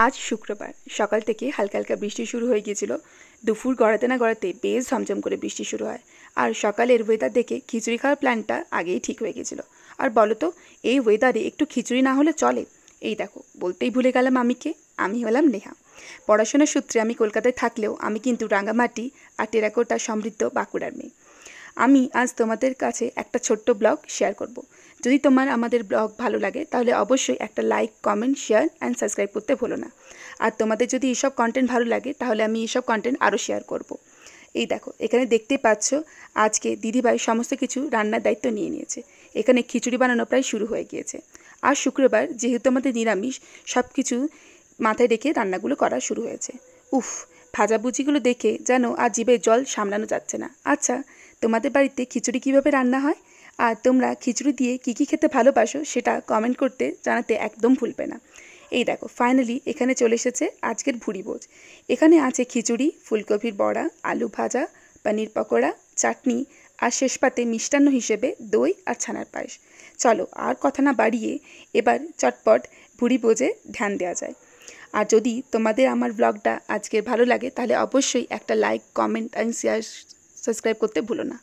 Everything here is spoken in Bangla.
আজ শুক্রবার সকাল থেকে হালকা হালকা বৃষ্টি শুরু হয়ে গিয়েছিল। দুপুর গড়াতে না গড়াতে বেশ ঝমঝম করে বৃষ্টি শুরু হয়। আর সকালের ওয়েদার দেখে খিচুড়ি খাওয়ার প্ল্যানটা আগেই ঠিক হয়ে গেছিল। আর বলো তো, এই ওয়েদারে একটু খিচুড়ি না হলে চলে? এই দেখো, বলতেই ভুলে গেলাম আমি হলাম নেহা। পড়াশোনার সূত্রে আমি কলকাতায় থাকলেও আমি কিন্তু রাঙামাটি আর টেরাকোটা সমৃদ্ধ বাঁকুড়ার মেয়ে। আমি আজ তোমাদের কাছে একটা ছোট্ট ব্লগ শেয়ার করব। যদি তোমার আমাদের ব্লগ ভালো লাগে তাহলে অবশ্যই একটা like, comment, share and subscribe করতে ভুলো না। আর তোমাদের যদি এইসব কন্টেন্ট ভালো লাগে তাহলে আমি এইসব কন্টেন্ট আরও শেয়ার করব। এই দেখো, এখানে দেখতে পাচ্ছ আজকে দিদিভাই সমস্ত কিছু রান্নার দায়িত্ব নিয়ে নিয়েছে। এখানে খিচুড়ি বানানো প্রায় শুরু হয়ে গিয়েছে। আর শুক্রবার যেহেতু আমাদের নিরামিষ, সব কিছু মাথায় রেখে রান্নাগুলো করা শুরু হয়েছে। উফ, ভাজাভুজিগুলো দেখে যেন আর জিভে জল সামলানো যাচ্ছে না। আচ্ছা, তোমাদের বাড়িতে খিচুড়ি কীভাবে রান্না হয়? আর তোমরা খিচুড়ি দিয়ে কী কী খেতে ভালোবাসো সেটা কমেন্ট করতে জানাতে একদম ভুলবে না। এই দেখো, ফাইনালি এখানে চলে এসেছে আজকের ভুরিভোজ। এখানে আছে খিচুড়ি, ফুলকপির বড়া, আলু ভাজা, পনির পকোড়া, চাটনি আর শেষ পাতে মিষ্টান্ন হিসেবে দই আর ছানার পায়েস। চলো আর কথা না বাড়িয়ে এবার চটপট ভুরিভোজে ধ্যান দেওয়া যায়। আর যদি তোমাদের আমার ব্লগটা আজকে ভালো লাগে তাহলে অবশ্যই একটা like, comment and share, subscribe করতে ভুলো না।